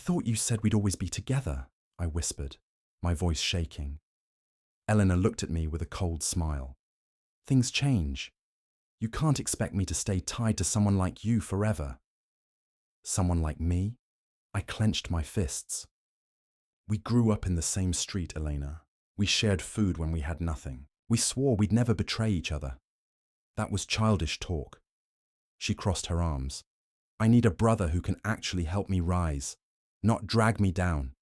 thought you said we'd always be together, I whispered, my voice shaking. Eleanor looked at me with a cold smile. Things change. You can't expect me to stay tied to someone like you forever. Someone like me? I clenched my fists. We grew up in the same street, Elena. We shared food when we had nothing. We swore we'd never betray each other. That was childish talk. She crossed her arms. I need a brother who can actually help me rise, not drag me down.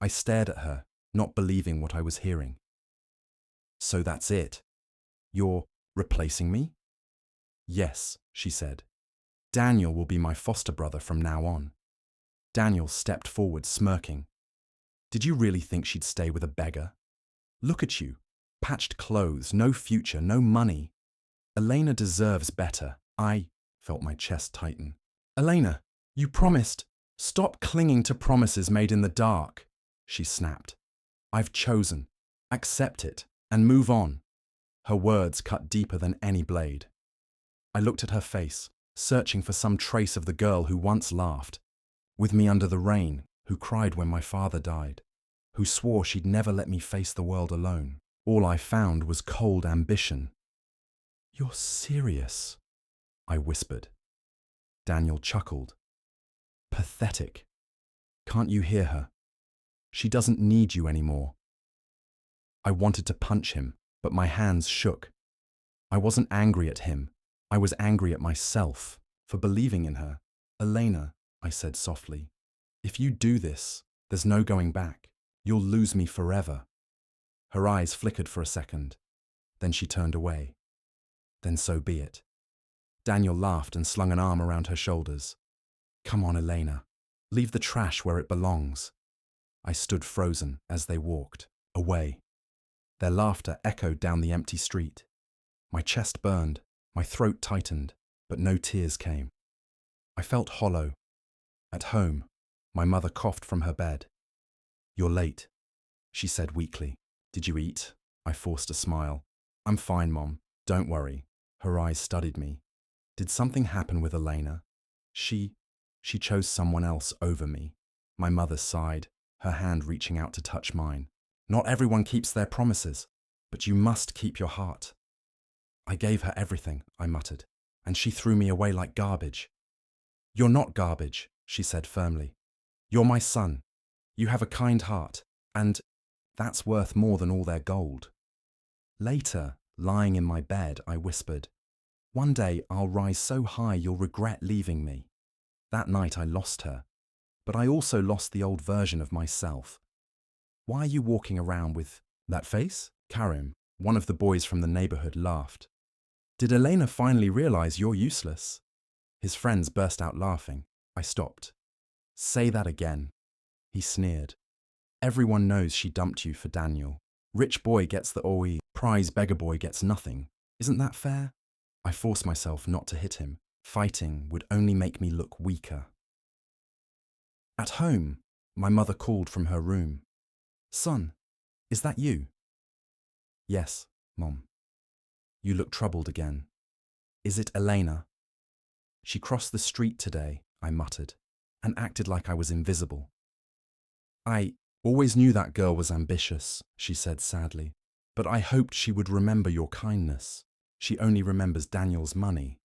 I stared at her, not believing what I was hearing. So that's it. You're replacing me? Yes, she said. Daniel will be my foster brother from now on. Daniel stepped forward, smirking. Did you really think she'd stay with a beggar? Look at you. Patched clothes, no future, no money. Elena deserves better. I felt my chest tighten. Elena, you promised. Stop clinging to promises made in the dark, she snapped. I've chosen. Accept it and move on. Her words cut deeper than any blade. I looked at her face, searching for some trace of the girl who once laughed with me under the rain, who cried when my father died, who swore she'd never let me face the world alone. All I found was cold ambition. You're serious, I whispered. Daniel chuckled. Pathetic. Can't you hear her? She doesn't need you anymore. I wanted to punch him, but my hands shook. I wasn't angry at him. I was angry at myself for believing in her. Elena, I said softly, if you do this, there's no going back. You'll lose me forever. Her eyes flickered for a second. Then she turned away. Then so be it. Daniel laughed and slung an arm around her shoulders. Come on, Elena. Leave the trash where it belongs. I stood frozen as they walked, away. Their laughter echoed down the empty street. My chest burned, my throat tightened, but no tears came. I felt hollow. At home, my mother coughed from her bed. You're late, she said weakly. Did you eat? I forced a smile. I'm fine, Mom. Don't worry. Her eyes studied me. Did something happen with Elena? She chose someone else over me. My mother sighed, her hand reaching out to touch mine. Not everyone keeps their promises, but you must keep your heart. I gave her everything, I muttered, and she threw me away like garbage. You're not garbage, she said firmly. You're my son. You have a kind heart, and that's worth more than all their gold. Later, lying in my bed, I whispered, one day I'll rise so high you'll regret leaving me. That night I lost her, but I also lost the old version of myself. Why are you walking around with that face? Karim, one of the boys from the neighborhood, laughed. Did Elena finally realize you're useless? His friends burst out laughing. I stopped. Say that again. He sneered. Everyone knows she dumped you for Daniel. Rich boy gets the OE, prize beggar boy gets nothing. Isn't that fair? I forced myself not to hit him. Fighting would only make me look weaker. At home, my mother called from her room. Son, is that you? Yes, Mom. You look troubled again. Is it Elena? She crossed the street today, I muttered, and acted like I was invisible. I always knew that girl was ambitious, she said sadly, but I hoped she would remember your kindness. She only remembers Daniel's money.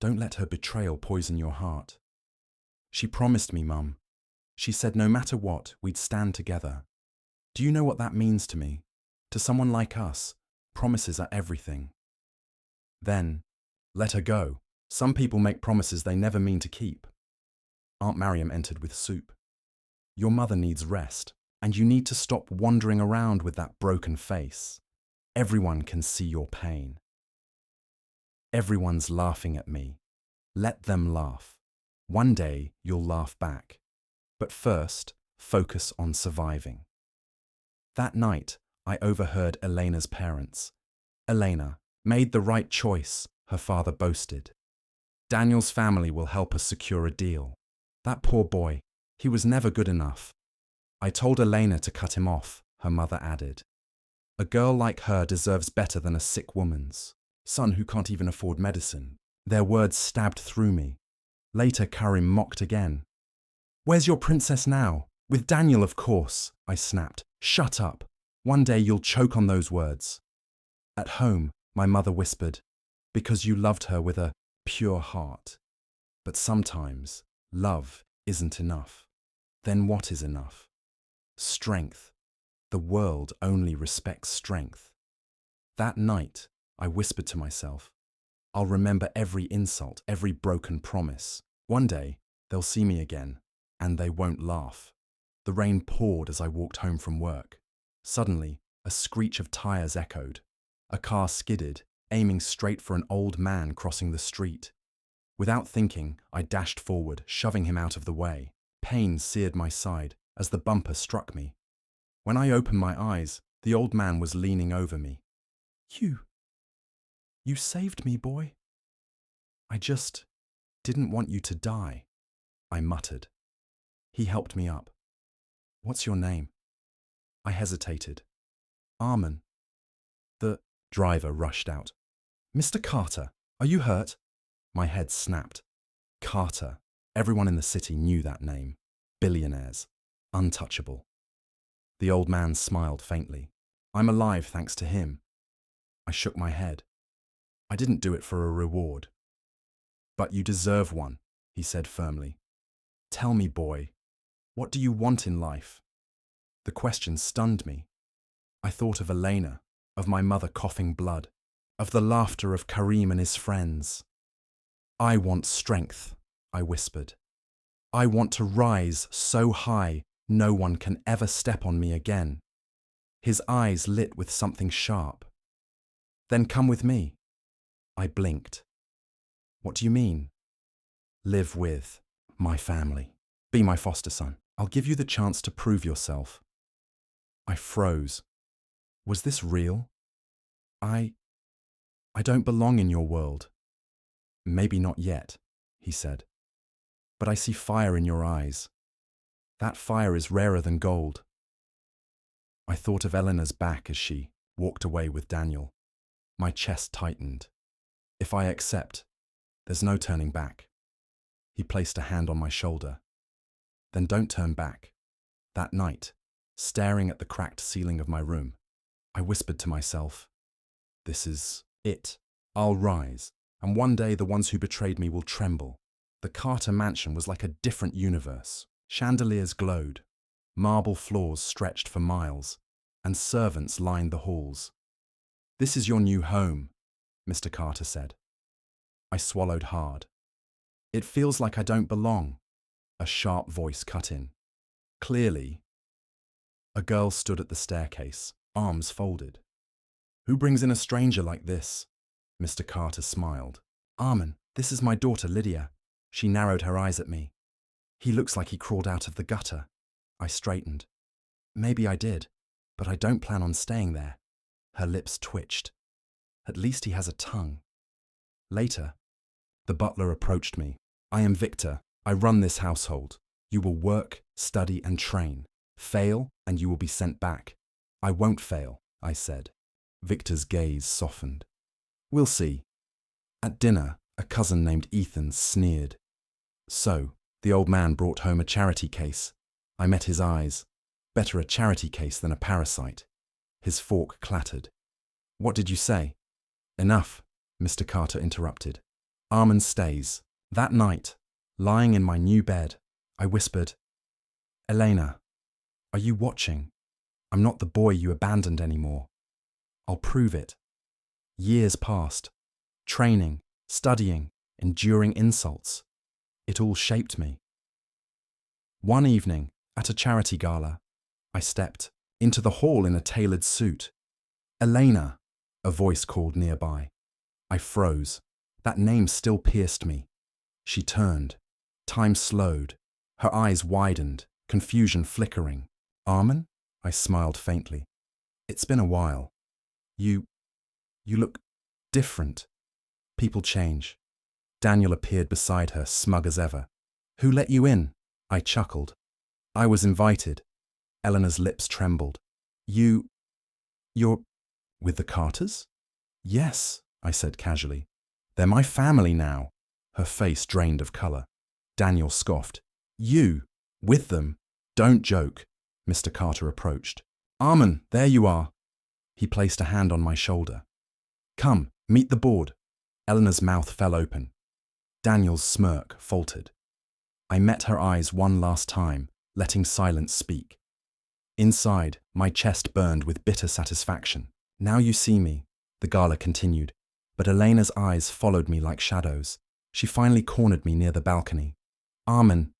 Don't let her betrayal poison your heart. She promised me, Mum. She said no matter what, we'd stand together. Do you know what that means to me? To someone like us, promises are everything. Then, let her go. Some people make promises they never mean to keep. Aunt Mariam entered with soup. Your mother needs rest, and you need to stop wandering around with that broken face. Everyone can see your pain. Everyone's laughing at me. Let them laugh. One day you'll laugh back. But first, focus on surviving. That night, I overheard Elena's parents. Elena made the right choice, her father boasted. Daniel's family will help us secure a deal. That poor boy, he was never good enough. I told Elena to cut him off, her mother added. A girl like her deserves better than a sick woman's son who can't even afford medicine. Their words stabbed through me. Later, Karim mocked again. Where's your princess now? With Daniel, of course, I snapped. Shut up. One day you'll choke on those words. At home, my mother whispered, because you loved her with a pure heart. But sometimes, love isn't enough. Then what is enough? Strength. The world only respects strength. That night, I whispered to myself, I'll remember every insult, every broken promise. One day, they'll see me again, and they won't laugh. The rain poured as I walked home from work. Suddenly, a screech of tires echoed. A car skidded, aiming straight for an old man crossing the street. Without thinking, I dashed forward, shoving him out of the way. Pain seared my side as the bumper struck me. When I opened my eyes, the old man was leaning over me. You saved me, boy. I just didn't want you to die, I muttered. He helped me up. What's your name? I hesitated. Armin. The driver rushed out. Mr. Carter, are you hurt? My head snapped. Carter. Everyone in the city knew that name. Billionaires. Untouchable. The old man smiled faintly. I'm alive thanks to him. I shook my head. I didn't do it for a reward. But you deserve one, he said firmly. Tell me, boy, what do you want in life? The question stunned me. I thought of Elena, of my mother coughing blood, of the laughter of Karim and his friends. I want strength, I whispered. I want to rise so high no one can ever step on me again. His eyes lit with something sharp. Then come with me. I blinked. What do you mean? Live with my family. Be my foster son. I'll give you the chance to prove yourself. I froze. Was this real? I don't belong in your world. Maybe not yet, he said. But I see fire in your eyes. That fire is rarer than gold. I thought of Eleanor's back as she walked away with Daniel. My chest tightened. If I accept, there's no turning back. He placed a hand on my shoulder. Then don't turn back. That night, staring at the cracked ceiling of my room, I whispered to myself, this is it. I'll rise, and one day the ones who betrayed me will tremble. The Carter mansion was like a different universe. Chandeliers glowed, marble floors stretched for miles, and servants lined the halls. This is your new home, Mr. Carter said. I swallowed hard. It feels like I don't belong. A sharp voice cut in. Clearly. A girl stood at the staircase, arms folded. Who brings in a stranger like this? Mr. Carter smiled. Armin, this is my daughter Lydia. She narrowed her eyes at me. He looks like he crawled out of the gutter. I straightened. Maybe I did, but I don't plan on staying there. Her lips twitched. At least he has a tongue. Later, the butler approached me. I am Victor. I run this household. You will work, study, and train. Fail, and you will be sent back. I won't fail, I said. Victor's gaze softened. We'll see. At dinner, a cousin named Ethan sneered. So, the old man brought home a charity case. I met his eyes. Better a charity case than a parasite. His fork clattered. What did you say? Enough, Mr. Carter interrupted. Armin stays. That night, lying in my new bed, I whispered, Elena, are you watching? I'm not the boy you abandoned anymore. I'll prove it. Years passed. Training, studying, enduring insults. It all shaped me. One evening, at a charity gala, I stepped into the hall in a tailored suit. Elena, a voice called nearby. I froze. That name still pierced me. She turned. Time slowed. Her eyes widened, confusion flickering. Armin? I smiled faintly. It's been a while. You look different. People change. Daniel appeared beside her, smug as ever. Who let you in? I chuckled. I was invited. Eleanor's lips trembled. You're with the Carters? Yes, I said casually. They're my family now. Her face drained of colour. Daniel scoffed. You With them? Don't joke. Mr. Carter approached. Armin, there you are. He placed a hand on my shoulder. Come, meet the board. Eleanor's mouth fell open. Daniel's smirk faltered. I met her eyes one last time, letting silence speak. Inside, my chest burned with bitter satisfaction. Now you see me, the gala continued, but Elena's eyes followed me like shadows. She finally cornered me near the balcony. Armin,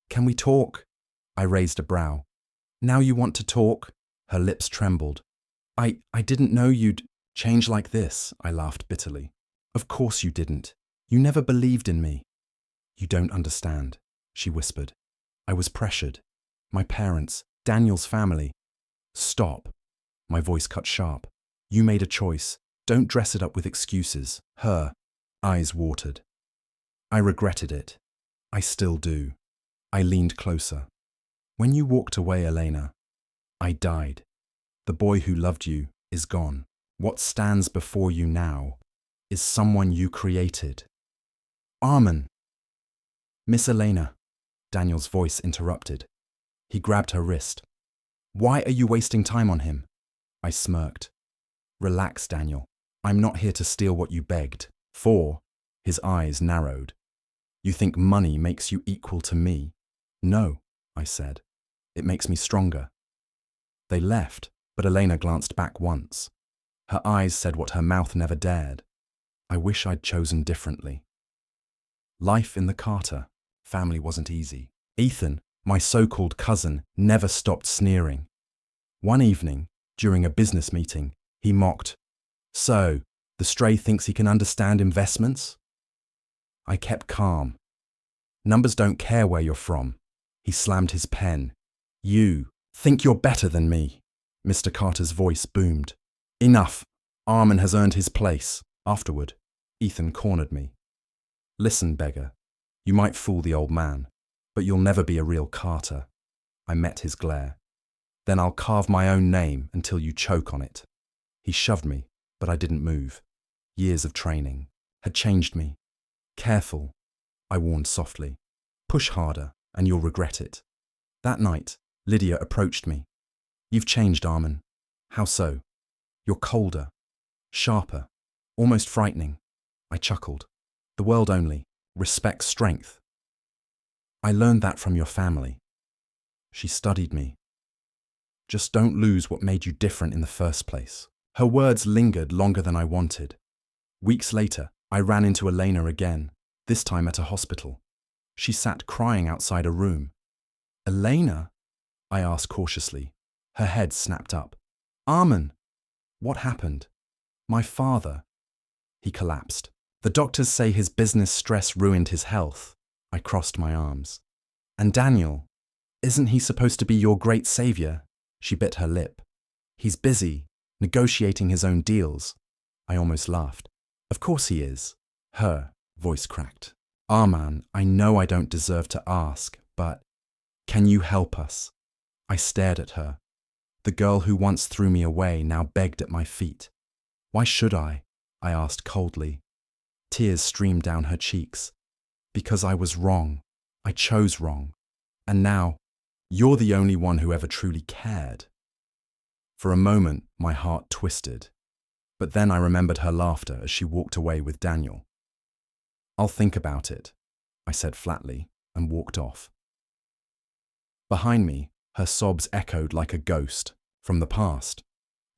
can we talk? I raised a brow. Now you want to talk? Her lips trembled. I didn't know you'd change like this, I laughed bitterly. Of course you didn't. You never believed in me. You don't understand, she whispered. I was pressured. My parents, Daniel's family. Stop. My voice cut sharp. You made a choice. Don't dress it up with excuses. Her eyes watered. I regretted it. I still do. I leaned closer. When you walked away, Elena, I died. The boy who loved you is gone. What stands before you now is someone you created. Armin. Miss Elena, Daniel's voice interrupted. He grabbed her wrist. Why are you wasting time on him? I smirked. Relax, Daniel. I'm not here to steal what you begged for. His eyes narrowed. You think money makes you equal to me? No, I said. It makes me stronger. They left, but Elena glanced back once. Her eyes said what her mouth never dared. I wish I'd chosen differently. Life in the Carter family wasn't easy. Ethan, my so-called cousin, never stopped sneering. One evening, during a business meeting, he mocked, So, the stray thinks he can understand investments? I kept calm. Numbers don't care where you're from. He slammed his pen. You think you're better than me. Mr. Carter's voice boomed. Enough. Armin has earned his place. Afterward, Ethan cornered me. Listen, beggar. You might fool the old man, but you'll never be a real Carter. I met his glare. Then I'll carve my own name until you choke on it. He shoved me, but I didn't move. Years of training had changed me. Careful, I warned softly. Push harder, and you'll regret it. That night, Lydia approached me. You've changed, Armin. How so? You're colder, sharper, almost frightening. I chuckled. The world only respects strength. I learned that from your family. She studied me. Just don't lose what made you different in the first place. Her words lingered longer than I wanted. Weeks later, I ran into Elena again, this time at a hospital. She sat crying outside a room. Elena? I asked cautiously. Her head snapped up. Armin! What happened? My father. He collapsed. The doctors say his business stress ruined his health. I crossed my arms. And Daniel? Isn't he supposed to be your great savior? She bit her lip. He's busy, negotiating his own deals. I almost laughed. Of course he is. Her voice cracked. Arman, I know I don't deserve to ask, but can you help us? I stared at her. The girl who once threw me away now begged at my feet. Why should I? I asked coldly. Tears streamed down her cheeks. Because I was wrong. I chose wrong. And now, you're the only one who ever truly cared. For a moment, my heart twisted. But then I remembered her laughter as she walked away with Daniel. I'll think about it, I said flatly, and walked off. Behind me, her sobs echoed like a ghost from the past.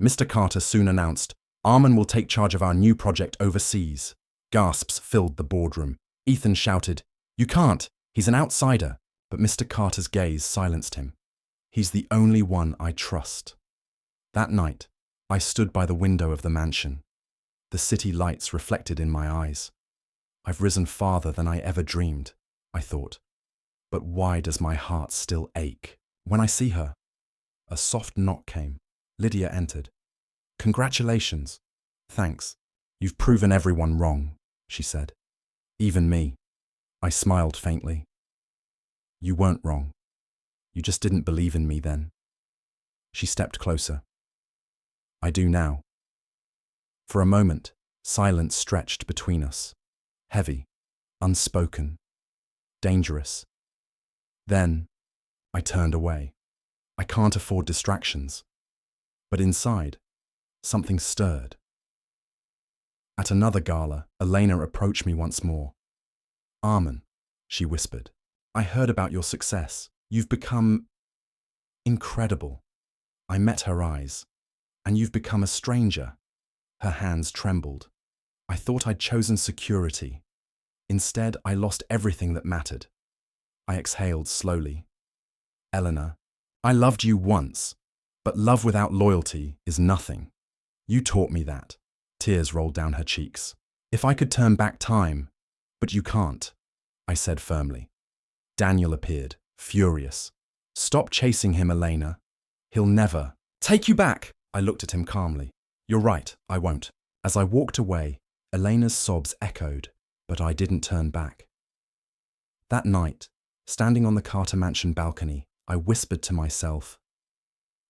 Mr. Carter soon announced, Armin will take charge of our new project overseas. Gasps filled the boardroom. Ethan shouted, You can't, he's an outsider. But Mr. Carter's gaze silenced him. He's the only one I trust. That night, I stood by the window of the mansion. The city lights reflected in my eyes. I've risen farther than I ever dreamed, I thought. But why does my heart still ache? When I see her, a soft knock came. Lydia entered. Congratulations. Thanks. You've proven everyone wrong, she said. Even me. I smiled faintly. You weren't wrong. You just didn't believe in me then. She stepped closer. I do now. For a moment, silence stretched between us. Heavy, unspoken, dangerous. Then, I turned away. I can't afford distractions. But inside, something stirred. At another gala, Elena approached me once more. "Armin," she whispered, "I heard about your success. You've become incredible." I met her eyes. "And you've become a stranger." Her hands trembled. I thought I'd chosen security. Instead, I lost everything that mattered. I exhaled slowly. "Eleanor, I loved you once, but love without loyalty is nothing. You taught me that." Tears rolled down her cheeks. "If I could turn back time, but you can't," I said firmly. Daniel appeared, furious. "Stop chasing him, Elena. He'll never take you back." I looked at him calmly. "You're right, I won't." As I walked away, Elena's sobs echoed, but I didn't turn back. That night, standing on the Carter Mansion balcony, I whispered to myself,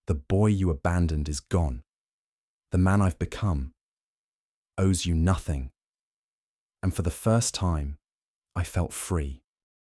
"The boy you abandoned is gone. The man I've become owes you nothing." And for the first time, I felt free.